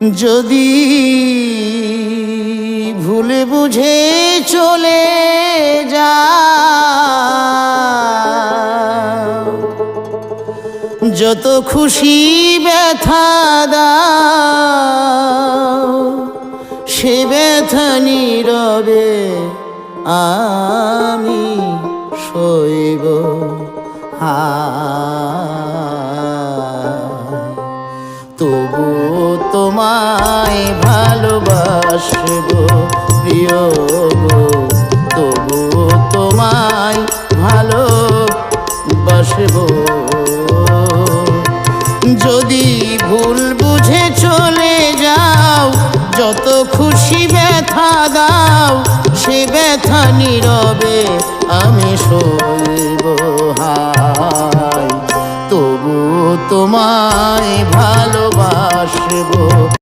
যদি ভুলে বুঝে চলে যা, যত খুশি ব্যথা দাও, সে ব্যথা নীরবে আমি সইব। তবু তোমায় ভালোবাসবো প্রিয় গো, তবু তোমায় ভালোবাসবো। যদি ভুল বুঝে চলে যাও, যত খুশি ব্যথা দাও, সে ব্যথা নীরবে আমি সইব। তবু তোমায় ভালোবাসবো।